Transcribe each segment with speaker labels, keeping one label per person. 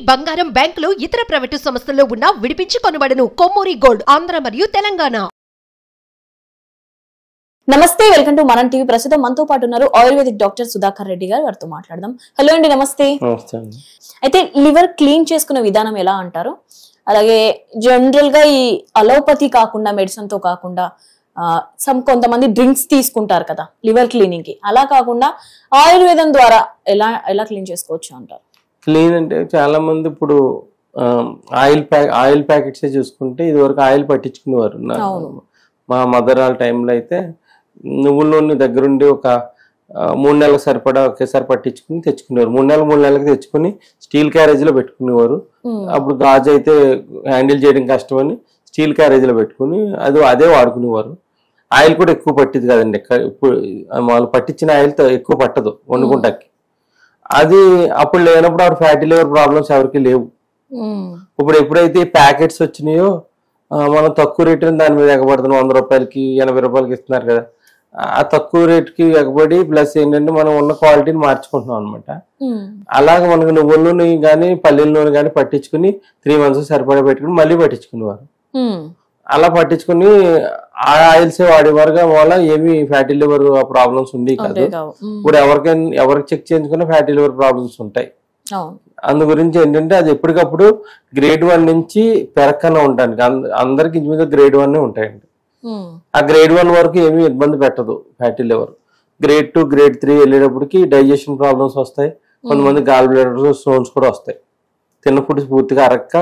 Speaker 1: బంగారం బ్యాంకులు ఇతర ప్రైవేటు సంస్థల్లో ఉన్న విడిపించి కొనబడును. కొమ్మూరి గోల్డ్ ఆంధ్ర మరియు తెలంగాణ.
Speaker 2: నమస్తే, వెల్కమ్ టు మనం టీవీ. ప్రస్తుతం మనతో పాటు ఉన్నారు ఆయుర్వేదిక్ డాక్టర్ సుధాకర్ రెడ్డి గారు. వారితో మాట్లాడదాం. హలో అండి, నమస్తే. అయితే లివర్ క్లీన్ చేసుకునే విధానం ఎలా అంటారు? అలాగే జనరల్ గా ఈ అలోపతి కాకుండా, మెడిసిన్ తో కాకుండా కొంతమంది డ్రింక్స్ తీసుకుంటారు కదా లివర్ క్లీనింగ్ కి, అలా కాకుండా ఆయుర్వేదం ద్వారా ఎలా క్లీన్ చేసుకోవచ్చు అంటారు?
Speaker 3: క్లీన్ అంటే చాలా మంది ఇప్పుడు ఆయిల్ ప్యాకెట్స్ చూసుకుంటే ఇది వరకు ఆయిల్ పట్టించుకునేవారు. మా మదర్ వాళ్ళ టైంలో అయితే నువ్వుల నూనె దగ్గరుండి ఒక 3 నెలలకు సరిపడా ఒకేసారి పట్టించుకుని తెచ్చుకునేవారు. 3 నెలలకు తెచ్చుకుని స్టీల్ క్యారేజ్ లో పెట్టుకునేవారు. అప్పుడు గాజు అయితే హ్యాండిల్ చేయడం కష్టమని స్టీల్ క్యారేజ్ లో పెట్టుకుని అదే వాడుకునేవారు. ఆయిల్ కూడా ఎక్కువ పట్టింది కదండి. ఇప్పుడు వాళ్ళు పట్టించిన ఆయిల్ ఎక్కువ పట్టదు వండుకుంటాకి. అది అప్పుడు లేనప్పుడు ఆవిడ ఫ్యాటీ లివర్ ప్రాబ్లమ్స్ ఎవరికి లేవు. ఇప్పుడు ఎప్పుడైతే ప్యాకెట్స్ వచ్చినాయో మనం తక్కువ రేటు దాని మీద ఎగబడుతున్నాం. 100 రూపాయలకి 80 రూపాయలకి ఇస్తున్నారు కదా, ఆ తక్కువ రేటుకి ఎగబడి ప్లస్ ఏంటంటే మనం ఉన్న క్వాలిటీని మార్చుకుంటున్నాం అనమాట. అలాగే మనకు నువ్వుల నూనె కానీ పల్లీల నూనె కానీ పట్టించుకుని 3 months సరిపడా పెట్టుకుని మళ్ళీ పట్టించుకునేవారు. అలా పట్టించుకుని ఆ ఆయిల్స్ వాడేవారు వల్ల ఏమి ఫ్యాటీ లివర్ ప్రాబ్లమ్స్ ఉండేవి కాదు. ఇప్పుడు ఎవరికి చెక్ చేయించుకున్నా ఫ్యాటీ లివర్ ప్రాబ్లమ్స్ ఉంటాయి. అందు గురించి ఏంటంటే అది ఎప్పటికప్పుడు గ్రేడ్ 1 నుంచి పెరక్కన ఉండడానికి అందరికి మీద గ్రేడ్ 1 ఉంటాయండి. ఆ గ్రేడ్ 1 వరకు ఏమీ ఇబ్బంది పెట్టదు ఫ్యాటీ లివర్. గ్రేడ్ 2 గ్రేడ్ 3 వెళ్ళేటప్పటికి డైజెషన్ ప్రాబ్లమ్స్ వస్తాయి. కొంతమంది గాల్ బ్లాడర్ స్టోన్స్ కూడా వస్తాయి. తిన్న ఫుడ్ పూర్తిగా అరక్క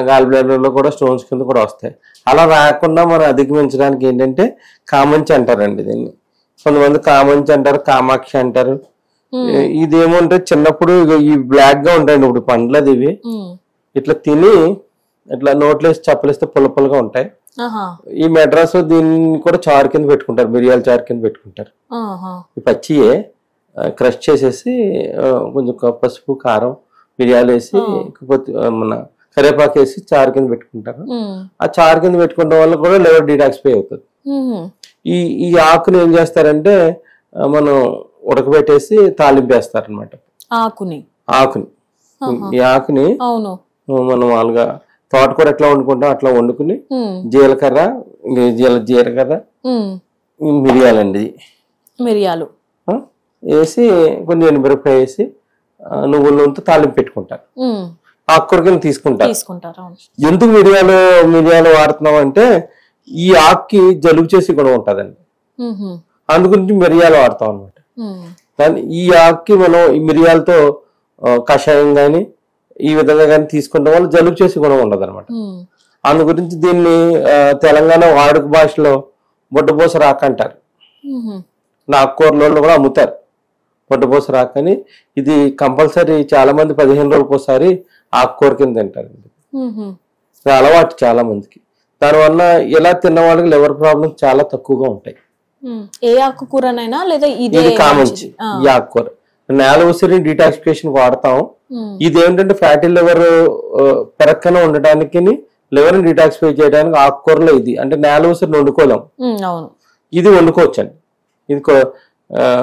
Speaker 3: గాల్ బ్లాడర్ లో కూడా స్టోన్స్ కింద కూడా వస్తాయి. అలా రాకుండా మనం అధిగమించడానికి ఏంటంటే కామంచి అంటారండి దీన్ని. కొంతమంది కామంచి అంటారు, కామాక్షి అంటారు. ఇదేమంటే చిన్నప్పుడు ఈ బ్లాక్ గా ఉంటాయండి. ఇప్పుడు పండ్లది ఇవి ఇట్లా తిని ఇట్లా నోట్లేసి చప్పలేస్తే పుల్లపుల్లగా ఉంటాయి. ఈ మెడ్రాస్ లో దీన్ని కూడా చారు కింద పెట్టుకుంటారు, మిరియాల చారు కింద పెట్టుకుంటారు. ఈ పచ్చియే క్రష్ చేసేసి కొంచెం పసుపు కారం మిరియాలు వేసి మన కరివేపాకు వేసి చారు కింద పెట్టుకుంటారు. ఆ చారు కింద పెట్టుకోవడం వల్ల కూడా లివర్ డీటాక్సిఫై అవుతుంది. ఈ ఆకుని ఏం చేస్తారంటే మనం ఉడకబెట్టేసి తాలింపేస్తారు అనమాట. ఆకుని ఈ ఆకుని మనం వాళ్ళగా తోటకూర ఎట్లా వండుకుంటాం అట్లా వండుకుని జీలకర్ర మిరియాలండి వేసి కొంచెం ఎనిమిరపకాయ వేసి నువ్వుల నూనెతో తాలింపు పెట్టుకుంటారు. ఆకుకూరకి తీసుకుంటారు. ఎందుకు మిరియాలు వాడుతున్నాం అంటే ఈ ఆకుకి జలుబు చేసి గుణం ఉంటదండి. అందుగురించి మిరియాలు వాడతాం అనమాట. కానీ ఈ ఆకుకి మనం ఈ మిరియాలతో కషాయం గాని ఈ విధంగా కానీ తీసుకుంటాం వల్ల జలుబు చేసి గుణం ఉండదు అనమాట. అందు గురించి దీన్ని తెలంగాణ వాడుక భాషలో బొడ్డపోస రాక అంటారు. ఆకుకూరలో కూడా అమ్ముతారు బొడ్డపోస రాక అని. ఇది కంపల్సరీ చాలా మంది 15 రోజులకు ఒకసారి ఆకుకూర కింద తింటారు. అలవాటు చాలా మందికి. దానివల్ల ఇలా తిన్న వాళ్ళకి లివర్ ప్రాబ్లమ్స్ చాలా తక్కువగా ఉంటాయి.
Speaker 2: ఏ ఆకుకూరనైనా లేదా
Speaker 3: ఇది కామంచి ఈ ఆకుకూర నేల ఉసిరి డీటాక్సిఫికేషన్ వాడతాం. ఇది ఏంటంటే ఫ్యాటీ లివర్ పెరక్కన ఉండటానికి లివర్ డీటాక్సిఫై చేయడానికి ఆకుకూరలో ఇది అంటే నేల ఉసిరిని వండుకోలేం, ఇది వండుకోవచ్చండి. ఇది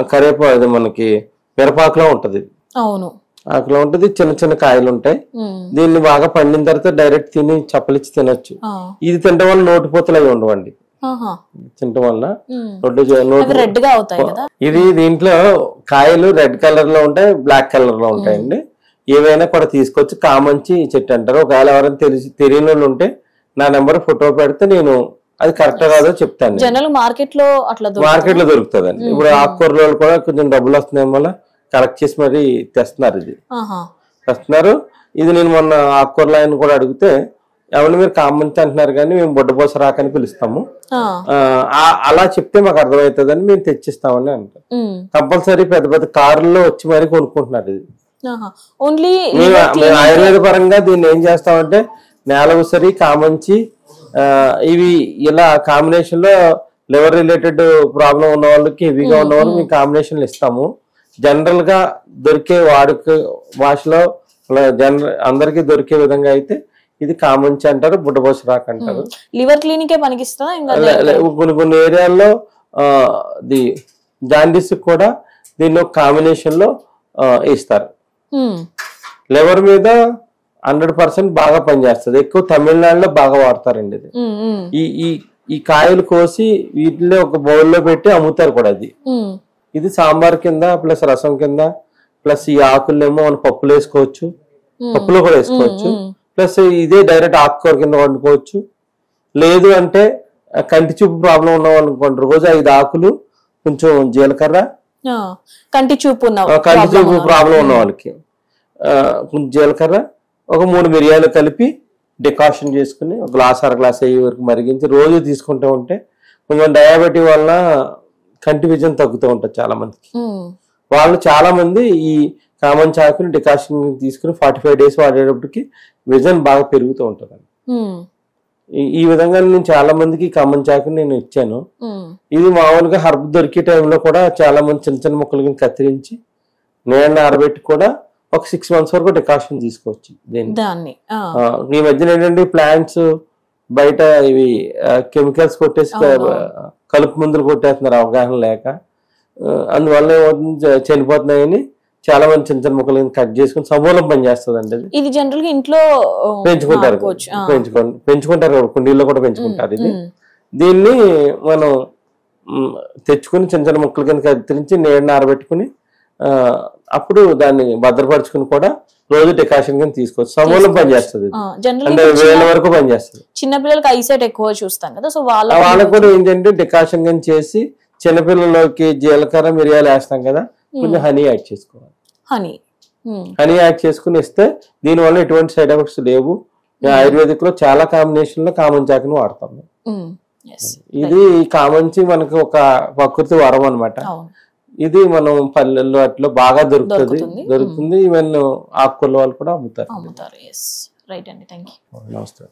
Speaker 3: కరివేపాకు మనకి మిరపాకులో ఉంటది, ఆకులో ఉంటది. చిన్న చిన్న కాయలు ఉంటాయి. దీన్ని బాగా పండిన తర్వాత డైరెక్ట్ తిని చప్పలిచ్చి తినొచ్చు. ఇది తినడం వల్ల నోటిపోతలు అవి ఉండవండి. తినటం వల్ల ఇది దీంట్లో కాయలు రెడ్ కలర్ లో ఉంటాయి, బ్లాక్ కలర్ లో ఉంటాయండి. ఏవైనా కూడా తీసుకొచ్చి కామంచి చెట్టు అంటారు. ఒకవేళ ఎవరైనా తెలియని వాళ్ళు ఉంటే నా నెంబర్ ఫోటో పెడితే నేను అది కరెక్ట్ కాదో చెప్తాను.
Speaker 2: మార్కెట్ లో
Speaker 3: దొరుకుతుందండి. ఇప్పుడు ఆకుకూరలు కూడా కొంచెం డబ్బులు వస్తున్నాయి వల్ల కలెక్ట్ చేసి మరి తెస్తున్నారు. ఇది నేను మొన్న ఆకుకూరలు ఆయన కూడా అడిగితే ఎవరిని మీరు కామంచి అంటున్నారు కానీ మేము బొడ్డపోస రాకని పిలుస్తాము, అలా చెప్తే మాకు అర్థమవుతుందని మేము తెచ్చిస్తామని అంటారు. కంపల్సరీ పెద్ద పెద్ద కార్లలో వచ్చి మరి కొనుక్కుంటున్నారు. ఇది మేము ఆయుర్వేద పరంగా దీన్ని ఏం చేస్తామంటే నేల ఉసిరి కామంచి ఇవి ఇలా కాంబినేషన్ లో లివర్ రిలేటెడ్ ప్రాబ్లం ఉన్న వాళ్ళకి హెవీగా ఉన్న వాళ్ళకి మేము కాంబినేషన్లు ఇస్తాము. జనరల్ గా దొరికే వాడుక భాషలో అందరికి దొరికే విధంగా అయితే ఇది కామంచి అంటారు, బుడ్డపోస రాక అంటారు.
Speaker 2: లివర్ క్లీనికే పనికిస్తా.
Speaker 3: కొన్ని ఏరియాల్లో జాండీస్ కూడా దీనిలో కాంబినేషన్ లో ఇస్తారు. లివర్ మీద 100% బాగా పనిచేస్తుంది. ఎక్కువ తమిళనాడులో బాగా వాడతారండి ఇది. ఈ కాయలు కోసి వీటిలో ఒక బౌల్లో పెట్టి అమ్ముతారు కూడా. ఇది సాంబార్ కింద ప్లస్ రసం కింద ప్లస్ ఈ ఆకులేమో మనం పప్పులు వేసుకోవచ్చు, పప్పులో కూడా వేసుకోవచ్చు. ప్లస్ ఇదే డైరెక్ట్ ఆకుకూర కింద వండుకోవచ్చు. లేదు అంటే కంటి చూపు ప్రాబ్లం ఉన్న వాళ్ళు రోజు 5 ఆకులు, కొంచెం జీలకర్ర,
Speaker 2: కంటి చూపు
Speaker 3: ప్రాబ్లం ఉన్న వాళ్ళకి కొంచెం జీలకర్ర, ఒక 3 మిరియాలు కలిపి డికాషన్ చేసుకుని ఒక గ్లాస్ 1/2 గ్లాస్ అయ్యే వరకు మరిగించి రోజు తీసుకుంటూ ఉంటే కొంచెం డయాబెటిక్ వల్ల కంటి విజన్ తగ్గుతూ ఉంటుంది చాలా మందికి. వాళ్ళు చాలా మంది ఈ కామన్ చాకుని డికాషన్ తీసుకుని 45 days వాడేటప్పటికి విజన్ బాగా పెరుగుతూ ఉంటుంది. ఈ విధంగా నేను చాలా మందికి కామన్ చాకుని నేను ఇచ్చాను. ఇది మామూలుగా హర్బ్ దొరికే టైంలో కూడా చాలా మంది చిన్న చిన్న ముక్కలు కత్తిరించి నీళ్ళని ఆరబెట్టి కూడా ఒక 6 months వరకు డికాషన్ తీసుకోవచ్చు దీన్ని. ఈ మధ్యన ఏంటంటే ప్లాంట్స్ బయట ఇవి కెమికల్స్ కొట్టేసి కలుపు మందులు కొట్టేస్తున్నారు అవగాహన లేక. అందువల్ల చనిపోతున్నాయని చాలా మంది చిన్న చిన్న ముక్కలు కట్ చేసుకుని సమూలం పని చేస్తుంది అండి.
Speaker 2: ఇది జనరల్ గా ఇంట్లో
Speaker 3: పెంచుకుంటారు కుండీల్లో కూడా పెంచుకుంటారు. ఇది దీన్ని మనం తెచ్చుకుని చిన్న చిన్న ముక్కలు కింద కత్తిరించి నీళ్ళని ఆరబెట్టుకుని అప్పుడు దాన్ని భద్రపరుచుకుని కూడా రోజు డికాషన్ కింద తీసుకోవచ్చు. సమూలం పనిచేస్తుంది. అంటే 1000 వరకు పనిచేస్తుంది.
Speaker 2: చిన్నపిల్లలకి ఐసైట్ ఎక్కువ చూస్తాం కదా, సో
Speaker 3: వాళ్ళకు కూడా ఏంటంటే డికాషన్ కింద చేసి చిన్నపిల్లలకి జీలకర్ర మిరియాలు వేస్తాం కదా, కొంచెం హనీ యాడ్ చేసుకోవాలి. హనీ యాడ్ చేసుకుని ఇస్తే దీనివల్ల ఎటువంటి సైడ్ ఎఫెక్ట్స్ లేవు. ఆయుర్వేదిక్ లో చాలా కాంబినేషన్ లో కామన్ చాకుని వాడతాం. ఇది కామంచి మనకి ఒక ప్రకృతి వరం అన్నమాట. ఇది మనం పల్లెల్లో అట్లా బాగా దొరుకుతుంది. ఈవెన్ ఆకుకూరల వాళ్ళు కూడా అమ్ముతారు.
Speaker 2: రైట్ అండి, థ్యాంక్ యూ.
Speaker 3: నమస్తే.